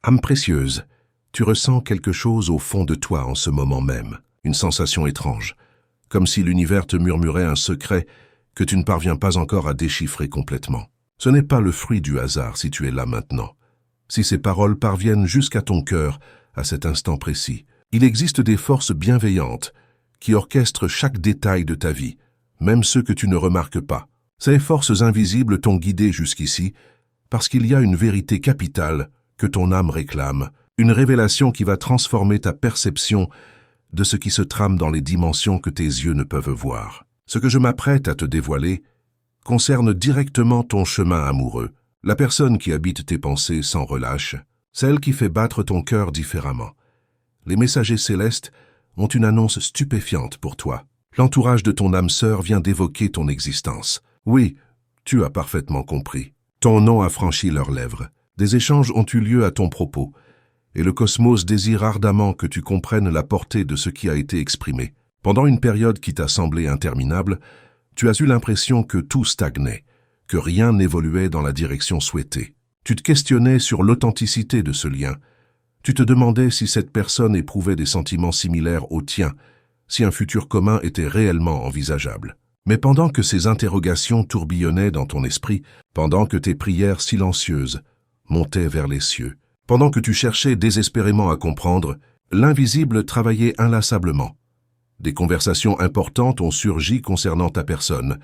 Âme précieuse, tu ressens quelque chose au fond de toi en ce moment même, une sensation étrange, comme si l'univers te murmurait un secret que tu ne parviens pas encore à déchiffrer complètement. Ce n'est pas le fruit du hasard si tu es là maintenant. Si ces paroles parviennent jusqu'à ton cœur à cet instant précis, il existe des forces bienveillantes qui orchestrent chaque détail de ta vie, même ceux que tu ne remarques pas. Ces forces invisibles t'ont guidé jusqu'ici parce qu'il y a une vérité capitale que ton âme réclame, une révélation qui va transformer ta perception de ce qui se trame dans les dimensions que tes yeux ne peuvent voir. Ce que je m'apprête à te dévoiler concerne directement ton chemin amoureux, la personne qui habite tes pensées sans relâche, celle qui fait battre ton cœur différemment. Les messagers célestes ont une annonce stupéfiante pour toi. L'entourage de ton âme sœur vient d'évoquer ton existence. Oui, tu as parfaitement compris. Ton nom a franchi leurs lèvres. Des échanges ont eu lieu à ton propos, et le cosmos désire ardemment que tu comprennes la portée de ce qui a été exprimé. Pendant une période qui t'a semblé interminable, tu as eu l'impression que tout stagnait, que rien n'évoluait dans la direction souhaitée. Tu te questionnais sur l'authenticité de ce lien. Tu te demandais si cette personne éprouvait des sentiments similaires aux tiens, si un futur commun était réellement envisageable. Mais pendant que ces interrogations tourbillonnaient dans ton esprit, pendant que tes prières silencieuses montaient vers les cieux, pendant que tu cherchais désespérément à comprendre, l'invisible travaillait inlassablement. Des conversations importantes ont surgi concernant ta personne,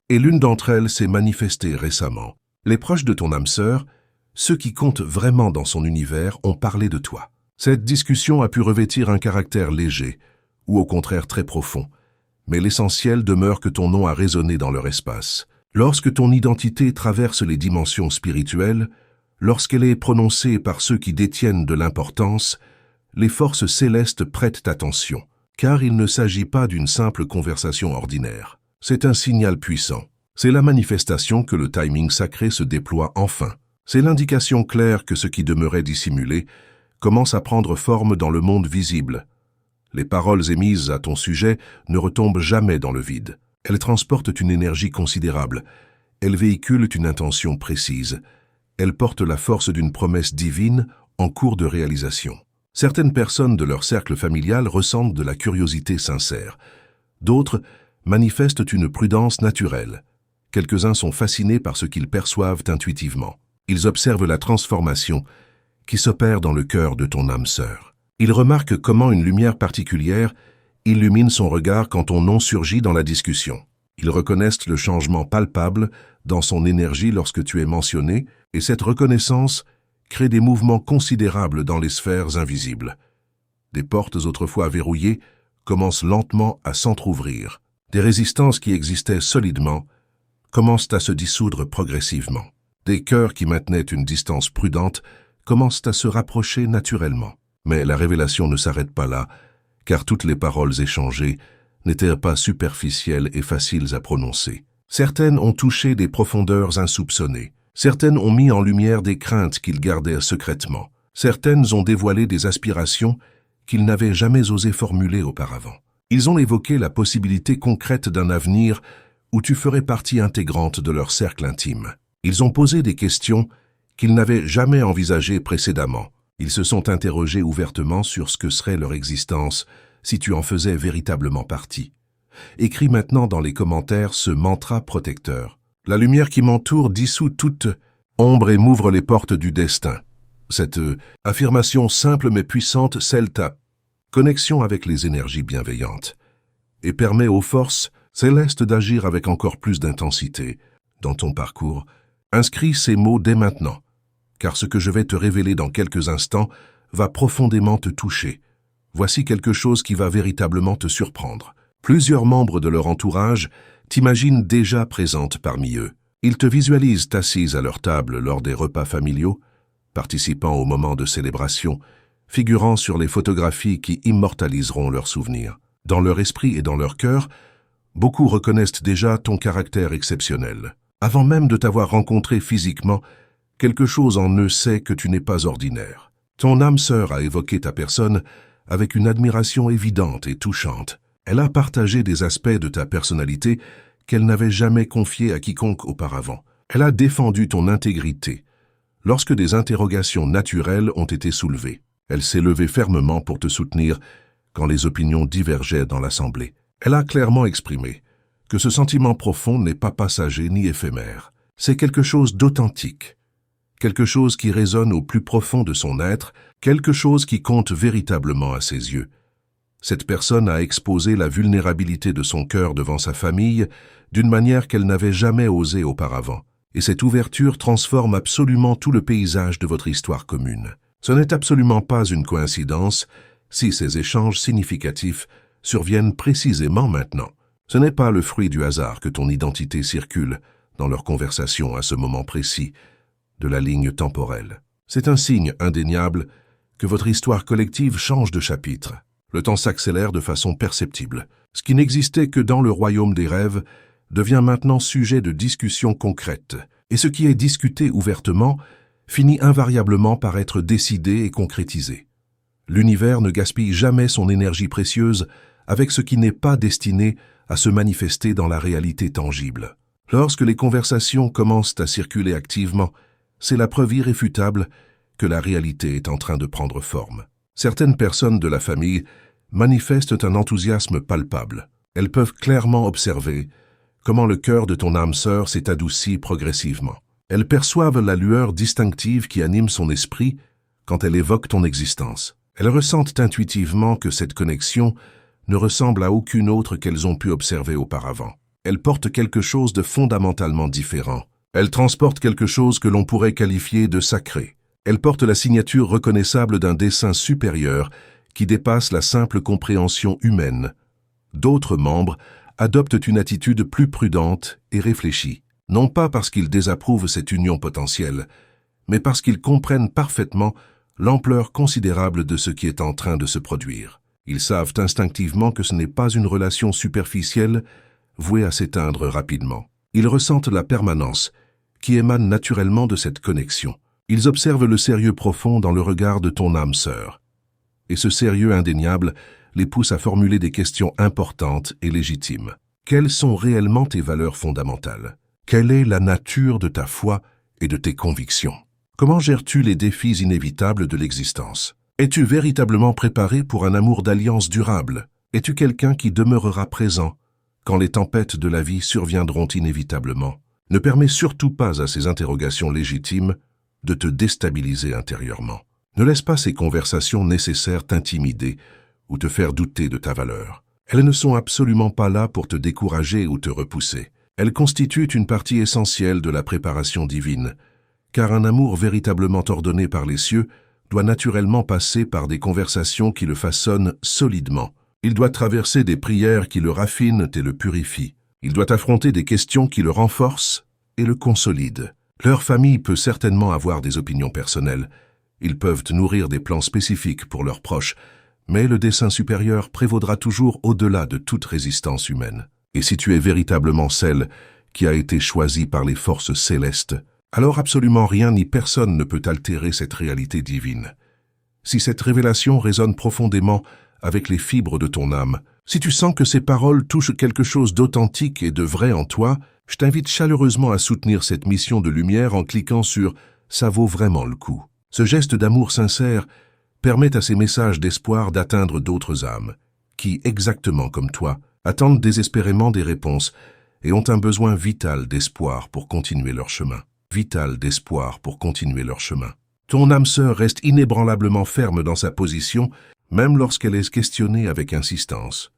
et l'une d'entre elles s'est manifestée récemment. Les proches de ton âme sœur, ceux qui comptent vraiment dans son univers, ont parlé de toi. Cette discussion a pu revêtir un caractère léger, ou au contraire très profond, mais l'essentiel demeure que ton nom a résonné dans leur espace. Lorsque ton identité traverse les dimensions spirituelles, lorsqu'elle est prononcée par ceux qui détiennent de l'importance, les forces célestes prêtent attention, car il ne s'agit pas d'une simple conversation ordinaire. C'est un signal puissant. C'est la manifestation que le timing sacré se déploie enfin. C'est l'indication claire que ce qui demeurait dissimulé commence à prendre forme dans le monde visible. Les paroles émises à ton sujet ne retombent jamais dans le vide. Elles transportent une énergie considérable. Elles véhiculent une intention précise. Elles portent la force d'une promesse divine en cours de réalisation. Certaines personnes de leur cercle familial ressentent de la curiosité sincère. D'autres manifestent une prudence naturelle. Quelques-uns sont fascinés par ce qu'ils perçoivent intuitivement. Ils observent la transformation qui s'opère dans le cœur de ton âme sœur. Ils remarquent comment une lumière particulière illumine son regard quand ton nom surgit dans la discussion. Ils reconnaissent le changement palpable dans son énergie lorsque tu es mentionné, et cette reconnaissance crée des mouvements considérables dans les sphères invisibles. Des portes autrefois verrouillées commencent lentement à s'entr'ouvrir. Des résistances qui existaient solidement commencent à se dissoudre progressivement. Des cœurs qui maintenaient une distance prudente commencent à se rapprocher naturellement. Mais la révélation ne s'arrête pas là, car toutes les paroles échangées n'étaient pas superficielles et faciles à prononcer. Certaines ont touché des profondeurs insoupçonnées. Certaines ont mis en lumière des craintes qu'ils gardaient secrètement. Certaines ont dévoilé des aspirations qu'ils n'avaient jamais osé formuler auparavant. Ils ont évoqué la possibilité concrète d'un avenir où tu ferais partie intégrante de leur cercle intime. Ils ont posé des questions qu'ils n'avaient jamais envisagées précédemment. Ils se sont interrogés ouvertement sur ce que serait leur existence si tu en faisais véritablement partie. Écris maintenant dans les commentaires ce mantra protecteur. La lumière qui m'entoure dissout toute ombre et m'ouvre les portes du destin. Cette affirmation simple mais puissante scelle ta connexion avec les énergies bienveillantes et permet aux forces célestes d'agir avec encore plus d'intensité dans ton parcours. Inscris ces mots dès maintenant, car ce que je vais te révéler dans quelques instants va profondément te toucher. Voici quelque chose qui va véritablement te surprendre. Plusieurs membres de leur entourage t'imaginent déjà présente parmi eux. Ils te visualisent assise à leur table lors des repas familiaux, participant aux moments de célébration, figurant sur les photographies qui immortaliseront leurs souvenirs. Dans leur esprit et dans leur cœur, beaucoup reconnaissent déjà ton caractère exceptionnel. Avant même de t'avoir rencontré physiquement, quelque chose en eux sait que tu n'es pas ordinaire. Ton âme sœur a évoqué ta personne avec une admiration évidente et touchante. Elle a partagé des aspects de ta personnalité qu'elle n'avait jamais confiés à quiconque auparavant. Elle a défendu ton intégrité, lorsque des interrogations naturelles ont été soulevées. Elle s'est levée fermement pour te soutenir quand les opinions divergeaient dans l'Assemblée. Elle a clairement exprimé que ce sentiment profond n'est pas passager ni éphémère. C'est quelque chose d'authentique, quelque chose qui résonne au plus profond de son être, quelque chose qui compte véritablement à ses yeux. Cette personne a exposé la vulnérabilité de son cœur devant sa famille d'une manière qu'elle n'avait jamais osé auparavant. Et cette ouverture transforme absolument tout le paysage de votre histoire commune. Ce n'est absolument pas une coïncidence si ces échanges significatifs surviennent précisément maintenant. Ce n'est pas le fruit du hasard que ton identité circule dans leur conversation à ce moment précis de la ligne temporelle. C'est un signe indéniable que votre histoire collective change de chapitre. Le temps s'accélère de façon perceptible. Ce qui n'existait que dans le royaume des rêves devient maintenant sujet de discussion concrète, et ce qui est discuté ouvertement finit invariablement par être décidé et concrétisé. L'univers ne gaspille jamais son énergie précieuse avec ce qui n'est pas destiné à se manifester dans la réalité tangible. Lorsque les conversations commencent à circuler activement, c'est la preuve irréfutable que la réalité est en train de prendre forme. Certaines personnes de la famille manifestent un enthousiasme palpable. Elles peuvent clairement observer comment le cœur de ton âme sœur s'est adouci progressivement. Elles perçoivent la lueur distinctive qui anime son esprit quand elle évoque ton existence. Elles ressentent intuitivement que cette connexion ne ressemble à aucune autre qu'elles ont pu observer auparavant. Elle porte quelque chose de fondamentalement différent. Elle transporte quelque chose que l'on pourrait qualifier de sacré. Elle porte la signature reconnaissable d'un dessein supérieur qui dépasse la simple compréhension humaine. D'autres membres adoptent une attitude plus prudente et réfléchie, non pas parce qu'ils désapprouvent cette union potentielle, mais parce qu'ils comprennent parfaitement l'ampleur considérable de ce qui est en train de se produire. Ils savent instinctivement que ce n'est pas une relation superficielle vouée à s'éteindre rapidement. Ils ressentent la permanence qui émane naturellement de cette connexion. Ils observent le sérieux profond dans le regard de ton âme sœur. Et ce sérieux indéniable les pousse à formuler des questions importantes et légitimes. Quelles sont réellement tes valeurs fondamentales? Quelle est la nature de ta foi et de tes convictions? Comment gères-tu les défis inévitables de l'existence? Es-tu véritablement préparé pour un amour d'alliance durable? Es-tu quelqu'un qui demeurera présent quand les tempêtes de la vie surviendront inévitablement? Ne permets surtout pas à ces interrogations légitimes de te déstabiliser intérieurement. Ne laisse pas ces conversations nécessaires t'intimider ou te faire douter de ta valeur. Elles ne sont absolument pas là pour te décourager ou te repousser. Elles constituent une partie essentielle de la préparation divine, car un amour véritablement ordonné par les cieux doit naturellement passer par des conversations qui le façonnent solidement. Il doit traverser des prières qui le raffinent et le purifient. Il doit affronter des questions qui le renforcent et le consolident. Leur famille peut certainement avoir des opinions personnelles. Ils peuvent nourrir des plans spécifiques pour leurs proches, mais le dessein supérieur prévaudra toujours au-delà de toute résistance humaine. Et si tu es véritablement celle qui a été choisie par les forces célestes, alors absolument rien ni personne ne peut altérer cette réalité divine. Si cette révélation résonne profondément avec les fibres de ton âme, si tu sens que ces paroles touchent quelque chose d'authentique et de vrai en toi, je t'invite chaleureusement à soutenir cette mission de lumière en cliquant sur « Ça vaut vraiment le coup ». Ce geste d'amour sincère permet à ces messages d'espoir d'atteindre d'autres âmes, qui, exactement comme toi, attendent désespérément des réponses et ont un besoin vital d'espoir pour continuer leur chemin. Ton âme sœur reste inébranlablement ferme dans sa position, même lorsqu'elle est questionnée avec insistance.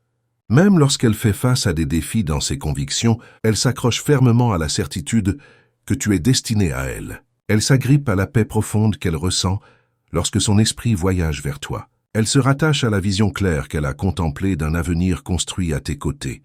Même lorsqu'elle fait face à des défis dans ses convictions, elle s'accroche fermement à la certitude que tu es destiné à elle. Elle s'agrippe à la paix profonde qu'elle ressent lorsque son esprit voyage vers toi. Elle se rattache à la vision claire qu'elle a contemplée d'un avenir construit à tes côtés.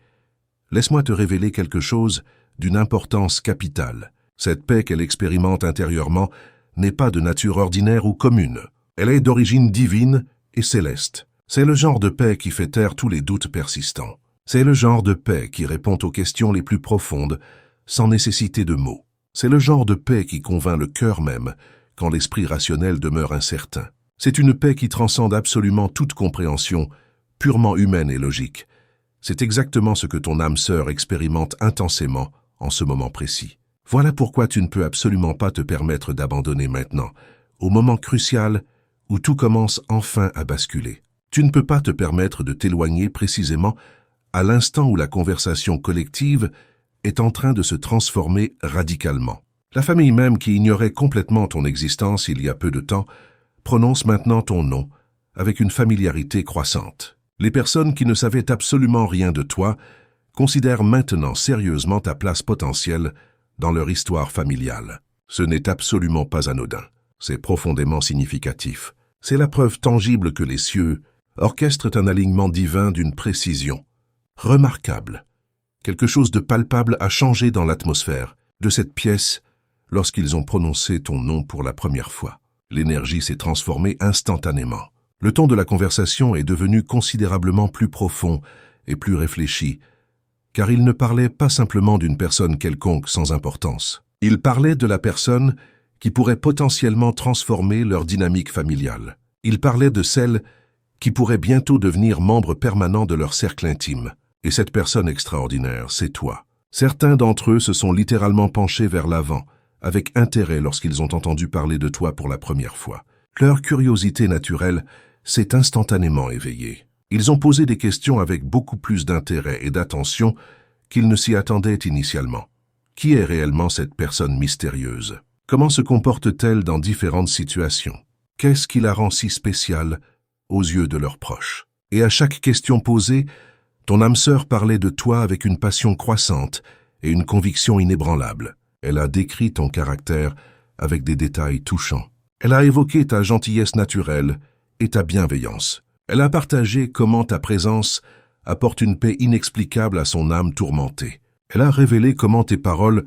Laisse-moi te révéler quelque chose d'une importance capitale. Cette paix qu'elle expérimente intérieurement n'est pas de nature ordinaire ou commune. Elle est d'origine divine et céleste. C'est le genre de paix qui fait taire tous les doutes persistants. C'est le genre de paix qui répond aux questions les plus profondes sans nécessiter de mots. C'est le genre de paix qui convainc le cœur même quand l'esprit rationnel demeure incertain. C'est une paix qui transcende absolument toute compréhension, purement humaine et logique. C'est exactement ce que ton âme sœur expérimente intensément en ce moment précis. Voilà pourquoi tu ne peux absolument pas te permettre d'abandonner maintenant, au moment crucial où tout commence enfin à basculer. Tu ne peux pas te permettre de t'éloigner précisément à l'instant où la conversation collective est en train de se transformer radicalement. La famille même qui ignorait complètement ton existence il y a peu de temps prononce maintenant ton nom avec une familiarité croissante. Les personnes qui ne savaient absolument rien de toi considèrent maintenant sérieusement ta place potentielle dans leur histoire familiale. Ce n'est absolument pas anodin. C'est profondément significatif. C'est la preuve tangible que les cieux orchestrent un alignement divin d'une précision remarquable. Quelque chose de palpable a changé dans l'atmosphère de cette pièce lorsqu'ils ont prononcé ton nom pour la première fois. L'énergie s'est transformée instantanément. Le ton de la conversation est devenu considérablement plus profond et plus réfléchi, car il ne parlait pas simplement d'une personne quelconque sans importance. Il parlait de la personne qui pourrait potentiellement transformer leur dynamique familiale. Il parlait de celle qui pourrait bientôt devenir membre permanent de leur cercle intime. Et cette personne extraordinaire, c'est toi. Certains d'entre eux se sont littéralement penchés vers l'avant, avec intérêt lorsqu'ils ont entendu parler de toi pour la première fois. Leur curiosité naturelle s'est instantanément éveillée. Ils ont posé des questions avec beaucoup plus d'intérêt et d'attention qu'ils ne s'y attendaient initialement. Qui est réellement cette personne mystérieuse? Comment se comporte-t-elle dans différentes situations? Qu'est-ce qui la rend si spéciale aux yeux de leurs proches? Et à chaque question posée, ton âme sœur parlait de toi avec une passion croissante et une conviction inébranlable. Elle a décrit ton caractère avec des détails touchants. Elle a évoqué ta gentillesse naturelle et ta bienveillance. Elle a partagé comment ta présence apporte une paix inexplicable à son âme tourmentée. Elle a révélé comment tes paroles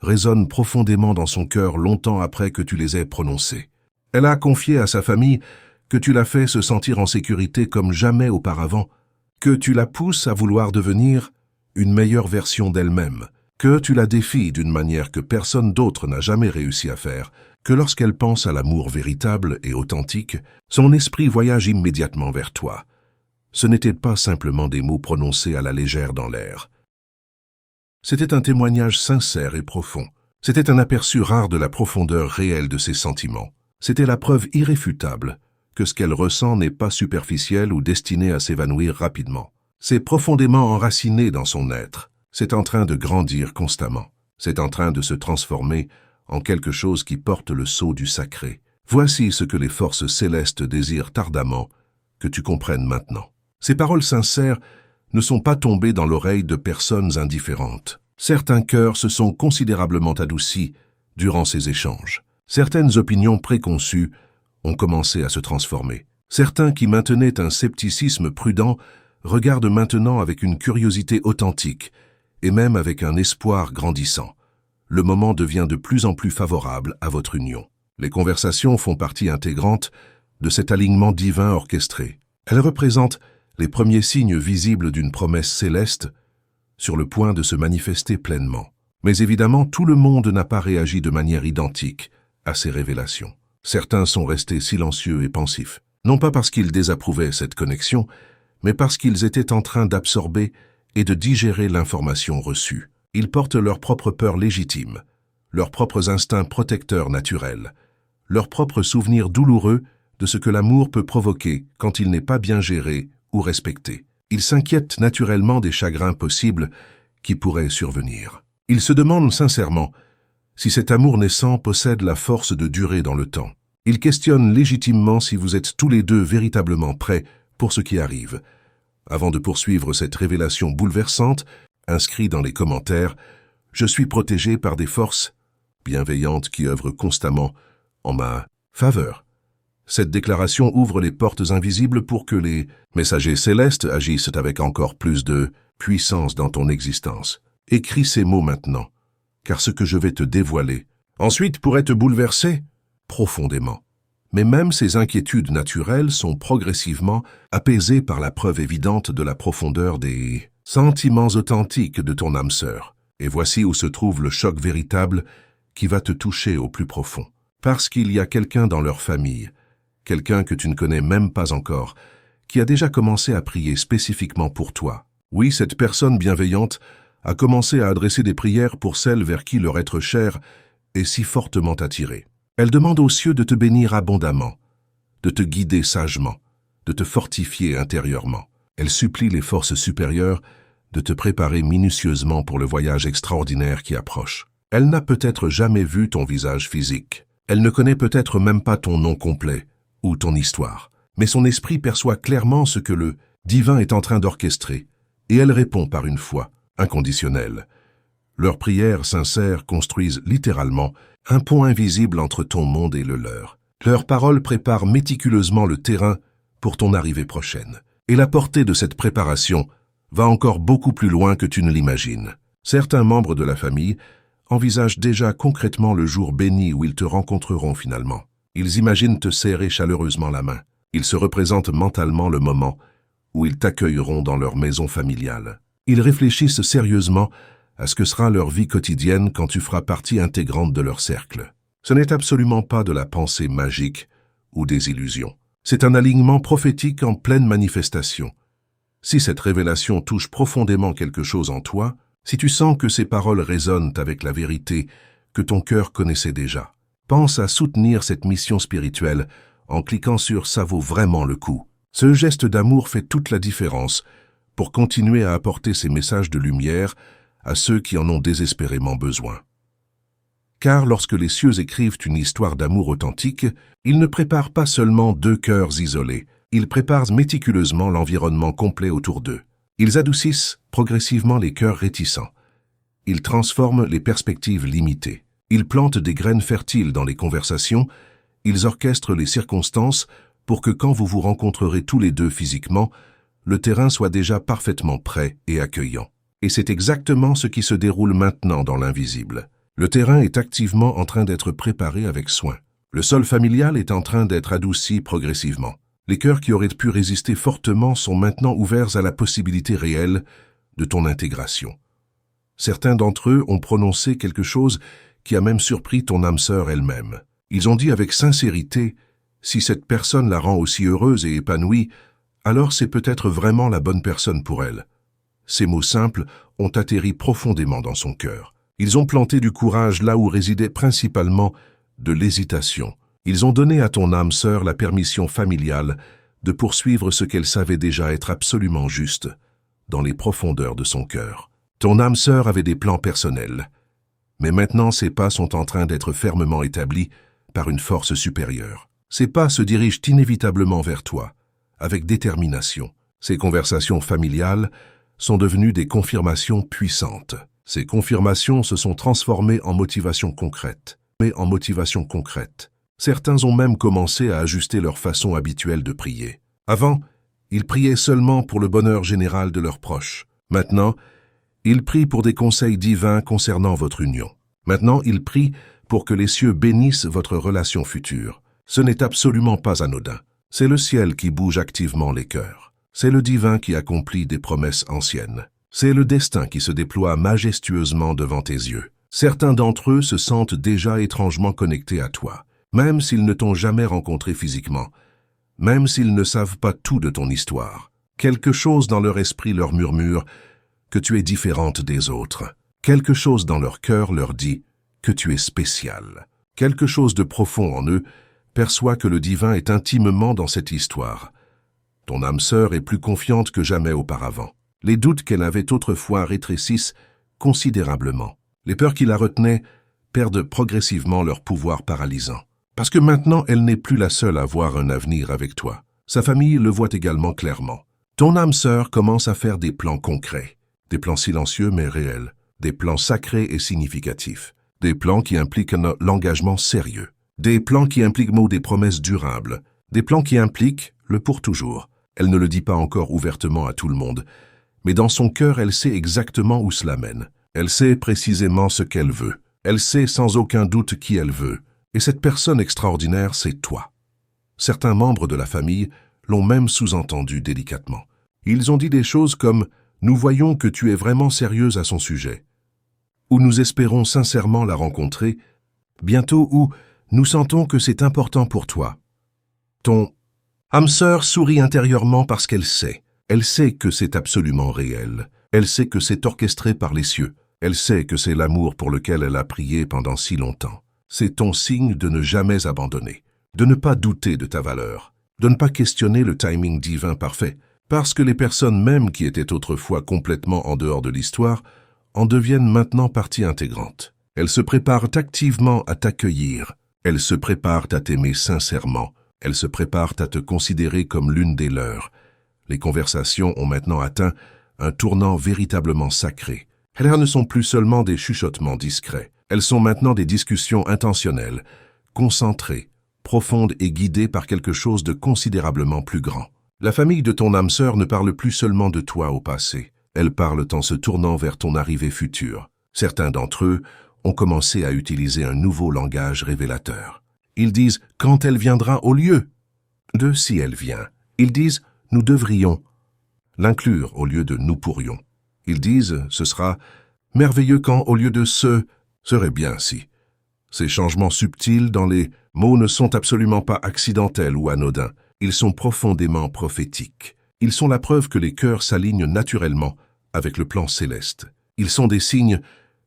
résonnent profondément dans son cœur longtemps après que tu les aies prononcées. Elle a confié à sa famille que tu l'as fait se sentir en sécurité comme jamais auparavant, que tu la pousses à vouloir devenir une meilleure version d'elle-même, que tu la défies d'une manière que personne d'autre n'a jamais réussi à faire, que lorsqu'elle pense à l'amour véritable et authentique, son esprit voyage immédiatement vers toi. Ce n'étaient pas simplement des mots prononcés à la légère dans l'air. C'était un témoignage sincère et profond. C'était un aperçu rare de la profondeur réelle de ses sentiments. C'était la preuve irréfutable que ce qu'elle ressent n'est pas superficiel ou destiné à s'évanouir rapidement. C'est profondément enraciné dans son être. C'est en train de grandir constamment. C'est en train de se transformer en quelque chose qui porte le sceau du sacré. Voici ce que les forces célestes désirent ardemment que tu comprennes maintenant. Ces paroles sincères ne sont pas tombées dans l'oreille de personnes indifférentes. Certains cœurs se sont considérablement adoucis durant ces échanges. Certaines opinions préconçues ont commencé à se transformer. Certains qui maintenaient un scepticisme prudent regardent maintenant avec une curiosité authentique et même avec un espoir grandissant. Le moment devient de plus en plus favorable à votre union. Les conversations font partie intégrante de cet alignement divin orchestré. Elles représentent les premiers signes visibles d'une promesse céleste sur le point de se manifester pleinement. Mais évidemment, tout le monde n'a pas réagi de manière identique à ces révélations. Certains sont restés silencieux et pensifs, non pas parce qu'ils désapprouvaient cette connexion, mais parce qu'ils étaient en train d'absorber et de digérer l'information reçue. Ils portent leurs propres peurs légitimes, leurs propres instincts protecteurs naturels, leurs propres souvenirs douloureux de ce que l'amour peut provoquer quand il n'est pas bien géré ou respecté. Ils s'inquiètent naturellement des chagrins possibles qui pourraient survenir. Ils se demandent sincèrement si cet amour naissant possède la force de durer dans le temps. Ils questionnent légitimement si vous êtes tous les deux véritablement prêts pour ce qui arrive. Avant de poursuivre cette révélation bouleversante, inscrit dans les commentaires, je suis protégé par des forces bienveillantes qui œuvrent constamment en ma faveur. Cette déclaration ouvre les portes invisibles pour que les messagers célestes agissent avec encore plus de puissance dans ton existence. Écris ces mots maintenant, car ce que je vais te dévoiler ensuite pourrait te bouleverser profondément. Mais même ces inquiétudes naturelles sont progressivement apaisées par la preuve évidente de la profondeur des sentiments authentiques de ton âme sœur. Et voici où se trouve le choc véritable qui va te toucher au plus profond. Parce qu'il y a quelqu'un dans leur famille, quelqu'un que tu ne connais même pas encore, qui a déjà commencé à prier spécifiquement pour toi. Oui, cette personne bienveillante à commencer à adresser des prières pour celles vers qui leur être cher est si fortement attiré. Elle demande aux cieux de te bénir abondamment, de te guider sagement, de te fortifier intérieurement. Elle supplie les forces supérieures de te préparer minutieusement pour le voyage extraordinaire qui approche. Elle n'a peut-être jamais vu ton visage physique. Elle ne connaît peut-être même pas ton nom complet ou ton histoire. Mais son esprit perçoit clairement ce que le divin est en train d'orchestrer, et elle répond par une foi inconditionnelle. Leurs prières sincères construisent littéralement un pont invisible entre ton monde et le leur. Leurs paroles préparent méticuleusement le terrain pour ton arrivée prochaine. Et la portée de cette préparation va encore beaucoup plus loin que tu ne l'imagines. Certains membres de la famille envisagent déjà concrètement le jour béni où ils te rencontreront finalement. Ils imaginent te serrer chaleureusement la main. Ils se représentent mentalement le moment où ils t'accueilleront dans leur maison familiale. Ils réfléchissent sérieusement à ce que sera leur vie quotidienne quand tu feras partie intégrante de leur cercle. Ce n'est absolument pas de la pensée magique ou des illusions. C'est un alignement prophétique en pleine manifestation. Si cette révélation touche profondément quelque chose en toi, si tu sens que ces paroles résonnent avec la vérité que ton cœur connaissait déjà, pense à soutenir cette mission spirituelle en cliquant sur « ça vaut vraiment le coup ». Ce geste d'amour fait toute la différence pour continuer à apporter ces messages de lumière à ceux qui en ont désespérément besoin. Car lorsque les cieux écrivent une histoire d'amour authentique, ils ne préparent pas seulement deux cœurs isolés, ils préparent méticuleusement l'environnement complet autour d'eux. Ils adoucissent progressivement les cœurs réticents. Ils transforment les perspectives limitées. Ils plantent des graines fertiles dans les conversations. Ils orchestrent les circonstances pour que quand vous vous rencontrerez tous les deux physiquement, le terrain soit déjà parfaitement prêt et accueillant. Et c'est exactement ce qui se déroule maintenant dans l'invisible. Le terrain est activement en train d'être préparé avec soin. Le sol familial est en train d'être adouci progressivement. Les cœurs qui auraient pu résister fortement sont maintenant ouverts à la possibilité réelle de ton intégration. Certains d'entre eux ont prononcé quelque chose qui a même surpris ton âme sœur elle-même. Ils ont dit avec sincérité, si cette personne la rend aussi heureuse et épanouie, alors c'est peut-être vraiment la bonne personne pour elle. Ces mots simples ont atterri profondément dans son cœur. Ils ont planté du courage là où résidait principalement de l'hésitation. Ils ont donné à ton âme sœur la permission familiale de poursuivre ce qu'elle savait déjà être absolument juste, dans les profondeurs de son cœur. Ton âme sœur avait des plans personnels, mais maintenant ces pas sont en train d'être fermement établis par une force supérieure. Ces pas se dirigent inévitablement vers toi, avec détermination. Ces conversations familiales sont devenues des confirmations puissantes. Ces confirmations se sont transformées en motivation concrète. Certains ont même commencé à ajuster leur façon habituelle de prier. Avant, ils priaient seulement pour le bonheur général de leurs proches. Maintenant, ils prient pour des conseils divins concernant votre union. Maintenant, ils prient pour que les cieux bénissent votre relation future. Ce n'est absolument pas anodin. C'est le ciel qui bouge activement les cœurs. C'est le divin qui accomplit des promesses anciennes. C'est le destin qui se déploie majestueusement devant tes yeux. Certains d'entre eux se sentent déjà étrangement connectés à toi, même s'ils ne t'ont jamais rencontré physiquement, même s'ils ne savent pas tout de ton histoire. Quelque chose dans leur esprit leur murmure que tu es différente des autres. Quelque chose dans leur cœur leur dit que tu es spécial. Quelque chose de profond en eux perçoit que le divin est intimement dans cette histoire. Ton âme sœur est plus confiante que jamais auparavant. Les doutes qu'elle avait autrefois rétrécissent considérablement. Les peurs qui la retenaient perdent progressivement leur pouvoir paralysant. Parce que maintenant, elle n'est plus la seule à voir un avenir avec toi. Sa famille le voit également clairement. Ton âme sœur commence à faire des plans concrets, des plans silencieux mais réels, des plans sacrés et significatifs, des plans qui impliquent l'engagement sérieux, des plans qui impliquent des promesses durables, des plans qui impliquent le pour toujours. Elle ne le dit pas encore ouvertement à tout le monde, mais dans son cœur, elle sait exactement où cela mène. Elle sait précisément ce qu'elle veut. Elle sait sans aucun doute qui elle veut. Et cette personne extraordinaire, c'est toi. Certains membres de la famille l'ont même sous-entendu délicatement. Ils ont dit des choses comme « Nous voyons que tu es vraiment sérieuse à son sujet » ou « Nous espérons sincèrement la rencontrer bientôt » ou « Nous sentons que c'est important pour toi ». Ton âme sœur sourit intérieurement parce qu'elle sait. Elle sait que c'est absolument réel. Elle sait que c'est orchestré par les cieux. Elle sait que c'est l'amour pour lequel elle a prié pendant si longtemps. C'est ton signe de ne jamais abandonner, de ne pas douter de ta valeur, de ne pas questionner le timing divin parfait, parce que les personnes même qui étaient autrefois complètement en dehors de l'histoire en deviennent maintenant partie intégrante. Elles se préparent activement à t'accueillir, elles se préparent à t'aimer sincèrement, elles se préparent à te considérer comme l'une des leurs. Les conversations ont maintenant atteint un tournant véritablement sacré. Elles ne sont plus seulement des chuchotements discrets, elles sont maintenant des discussions intentionnelles, concentrées, profondes et guidées par quelque chose de considérablement plus grand. La famille de ton âme sœur ne parle plus seulement de toi au passé, elle parle en se tournant vers ton arrivée future. Certains d'entre eux ont commencé à utiliser un nouveau langage révélateur. Ils disent « quand elle viendra » au lieu de « si elle vient ». Ils disent « nous devrions » l'inclure au lieu de « nous pourrions ». Ils disent « ce sera merveilleux quand » au lieu de « ce serait bien si ». Ces changements subtils dans les mots ne sont absolument pas accidentels ou anodins. Ils sont profondément prophétiques. Ils sont la preuve que les cœurs s'alignent naturellement avec le plan céleste. Ils sont des signes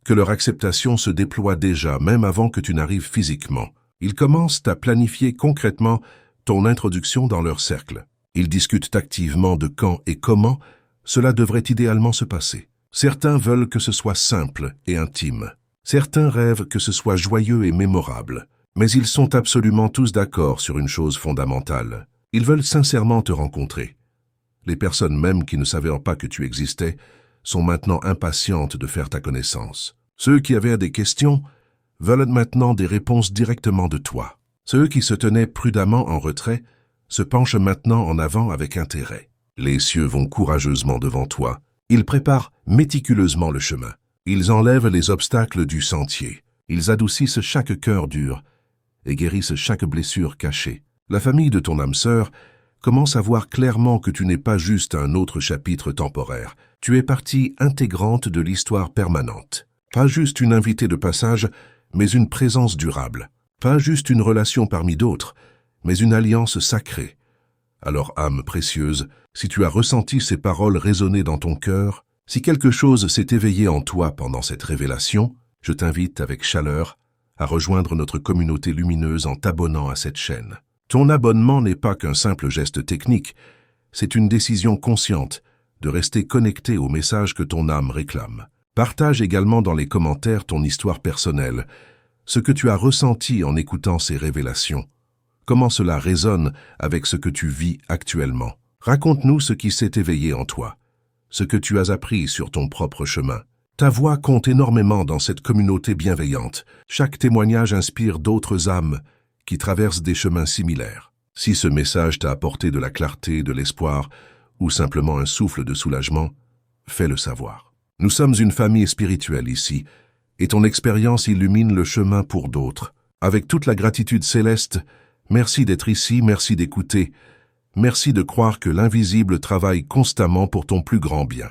que leur acceptation se déploie déjà, même avant que tu n'arrives physiquement. Ils commencent à planifier concrètement ton introduction dans leur cercle. Ils discutent activement de quand et comment cela devrait idéalement se passer. Certains veulent que ce soit simple et intime. Certains rêvent que ce soit joyeux et mémorable. Mais ils sont absolument tous d'accord sur une chose fondamentale. Ils veulent sincèrement te rencontrer. Les personnes même qui ne savaient pas que tu existais sont maintenant impatientes de faire ta connaissance. Ceux qui avaient des questions veulent maintenant des réponses directement de toi. Ceux qui se tenaient prudemment en retrait se penchent maintenant en avant avec intérêt. Les cieux vont courageusement devant toi. Ils préparent méticuleusement le chemin. Ils enlèvent les obstacles du sentier. Ils adoucissent chaque cœur dur et guérissent chaque blessure cachée. La famille de ton âme sœur commence à voir clairement que tu n'es pas juste un autre chapitre temporaire. Tu es partie intégrante de l'histoire permanente. Pas juste une invitée de passage, mais une présence durable. Pas juste une relation parmi d'autres, mais une alliance sacrée. Alors, âme précieuse, si tu as ressenti ces paroles résonner dans ton cœur, si quelque chose s'est éveillé en toi pendant cette révélation, je t'invite avec chaleur à rejoindre notre communauté lumineuse en t'abonnant à cette chaîne. Ton abonnement n'est pas qu'un simple geste technique, c'est une décision consciente de rester connecté au message que ton âme réclame. Partage également dans les commentaires ton histoire personnelle, ce que tu as ressenti en écoutant ces révélations. Comment cela résonne avec ce que tu vis actuellement. Raconte-nous ce qui s'est éveillé en toi, ce que tu as appris sur ton propre chemin. Ta voix compte énormément dans cette communauté bienveillante. Chaque témoignage inspire d'autres âmes qui traversent des chemins similaires. Si ce message t'a apporté de la clarté, de l'espoir ou simplement un souffle de soulagement, fais-le savoir. Nous sommes une famille spirituelle ici, et ton expérience illumine le chemin pour d'autres. Avec toute la gratitude céleste, merci d'être ici, merci d'écouter, merci de croire que l'invisible travaille constamment pour ton plus grand bien.